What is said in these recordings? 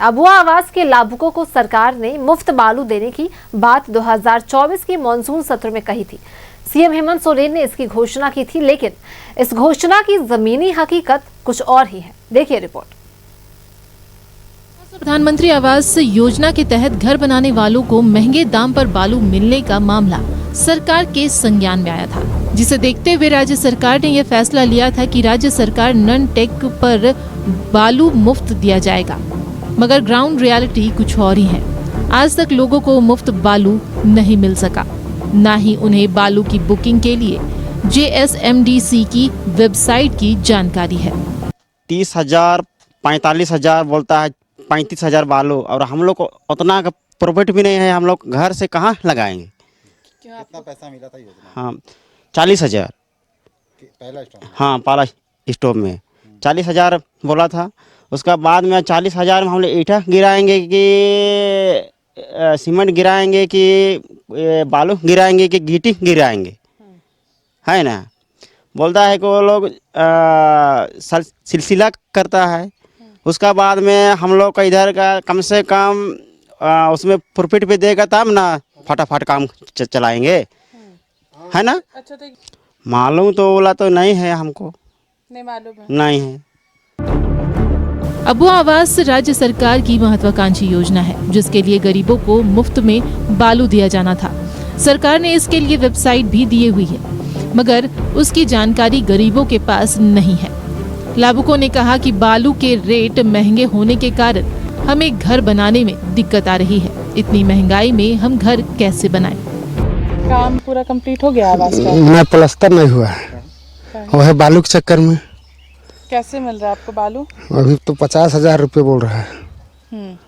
अबुआ आवास के लाभुकों को सरकार ने मुफ्त बालू देने की बात 2024 के मॉनसून सत्र में कही थी। सीएम हेमंत सोरेन ने इसकी घोषणा की थी, लेकिन इस घोषणा की जमीनी हकीकत कुछ और ही है। देखिए रिपोर्ट। प्रधानमंत्री आवास योजना के तहत घर बनाने वालों को महंगे दाम पर बालू मिलने का मामला सरकार के संज्ञान में आया था, जिसे देखते हुए राज्य सरकार ने यह फैसला लिया था कि राज्य सरकार नन टेक पर बालू मुफ्त दिया जाएगा। मगर ग्राउंड रियलिटी कुछ और ही है। आज तक लोगों को मुफ्त बालू नहीं मिल सका, न ही उन्हें बालू की बुकिंग के लिए JSMDC की वेबसाइट की जानकारी है। 30,000 45,000 बोलता है, 35,000 बालू, और हम लोग को उतना का प्रॉफिट भी नहीं है। हम लोग घर से कहाँ लगाएंगे? कितना पैसा मिला था योजना? हाँ 40,000 पहला स्टॉप। हाँ पहला स्टॉप में 40,000 बोला था। उसका बाद में 40,000 में हम लोग ईंटा गिराएंगे कि सीमेंट गिराएंगे कि बालू गिराएंगे कि गिट्टी गिराएंगे, है ना। बोलता है कि वो लोग सिलसिला करता है। उसका बाद में हम लोग का इधर का कम से कम उसमें प्रॉफिट भी देगा तब ना फटाफट काम चलाएंगे, है ना। अच्छा तो मालूम तो बोला तो नहीं है, हमको नहीं मालूम है। नहीं है। अबुआ आवास राज्य सरकार की महत्वाकांक्षी योजना है, जिसके लिए गरीबों को मुफ्त में बालू दिया जाना था। सरकार ने इसके लिए वेबसाइट भी दी हुई है, मगर उसकी जानकारी गरीबों के पास नहीं है। लाभुकों ने कहा कि बालू के रेट महंगे होने के कारण हमें घर बनाने में दिक्कत आ रही है। इतनी महंगाई में हम घर कैसे बनाएं? काम पूरा कंप्लीट हो गया आवास का? मैं प्लास्टर नहीं हुआ है, वो है बालू के चक्कर में। कैसे मिल रहा है आपको बालू? अभी तो 50,000 रुपये बोल रहा है।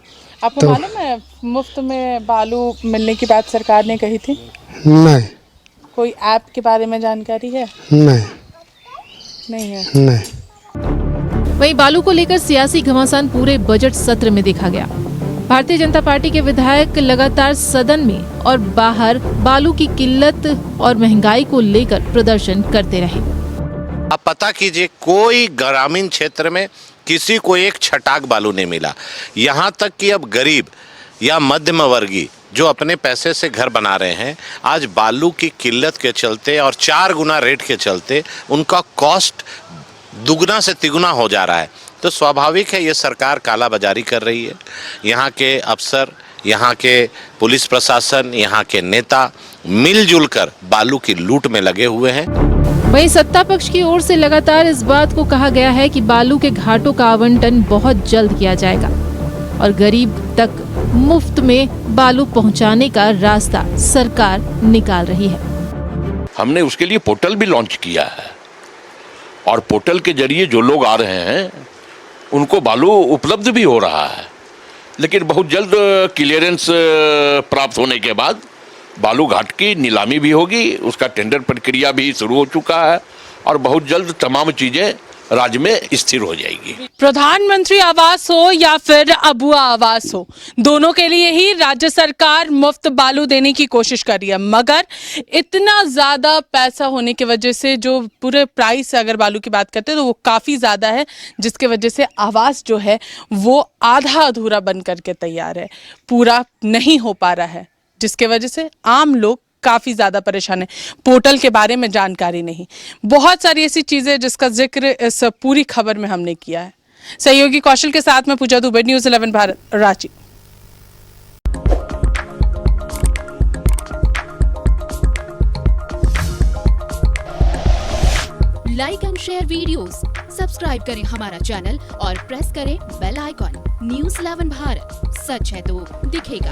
आपको तो मालूम है मुफ्त में बालू मिलने की बात सरकार ने कही थी? नहीं। कोई ऐप के बारे में जानकारी है? नहीं। नहीं है। नहीं। वहीं बालू को लेकर सियासी घमासान पूरे बजट सत्र में देखा गया। भारतीय जनता पार्टी के विधायक लगातार सदन में और बाहर बालू की किल्लत और महंगाई को लेकर प्रदर्शन करते रहे। आप पता कीजिए, कोई ग्रामीण क्षेत्र में किसी को एक छटाक बालू नहीं मिला। यहाँ तक कि अब गरीब या मध्यम वर्गीय जो अपने पैसे से घर बना रहे हैं, आज बालू की किल्लत के चलते और 4 गुना रेट के चलते उनका कॉस्ट दुगना से तिगुना हो जा रहा है। तो स्वाभाविक है ये सरकार कालाबाजारी कर रही है। यहाँ के अफसर, यहाँ के पुलिस प्रशासन, यहाँ के नेता मिलजुल कर बालू की लूट में लगे हुए हैं। वहीं सत्ता पक्ष की ओर से लगातार इस बात को कहा गया है कि बालू के घाटों का आवंटन बहुत जल्द किया जाएगा और गरीब तक मुफ्त में बालू पहुंचाने का रास्ता सरकार निकाल रही है। हमने उसके लिए पोर्टल भी लॉन्च किया है और पोर्टल के जरिए जो लोग आ रहे हैं उनको बालू उपलब्ध भी हो रहा है। लेकिन बहुत जल्द क्लियरेंस प्राप्त होने के बाद बालू घाट की नीलामी भी होगी, उसका टेंडर प्रक्रिया भी शुरू हो चुका है और बहुत जल्द तमाम चीजें राज्य में स्थिर हो जाएगी। प्रधानमंत्री आवास हो या फिर अबुआ आवास हो, दोनों के लिए ही राज्य सरकार मुफ्त बालू देने की कोशिश कर रही है। मगर इतना ज़्यादा पैसा होने की वजह से, जो पूरे प्राइस अगर बालू की बात करते हैं तो वो काफ़ी ज़्यादा है, जिसके वजह से आवास जो है वो आधा अधूरा बन करके तैयार है, पूरा नहीं हो पा रहा है, जिसके वजह से आम लोग काफ़ी ज़्यादा परेशान है। पोर्टल के बारे में जानकारी नहीं, बहुत सारी ऐसी चीज़ें जिसका जिक्र इस पूरी खबर में हमने किया है। सहयोगी कौशल के साथ में Puja Dubey, news 11 Bharat, Ranchi. Like and share videos, subscribe करें हमारा चैनल और प्रेस करें बेल आइकॉन। न्यूज़ 11 भारत, सच है तो दिखेगा।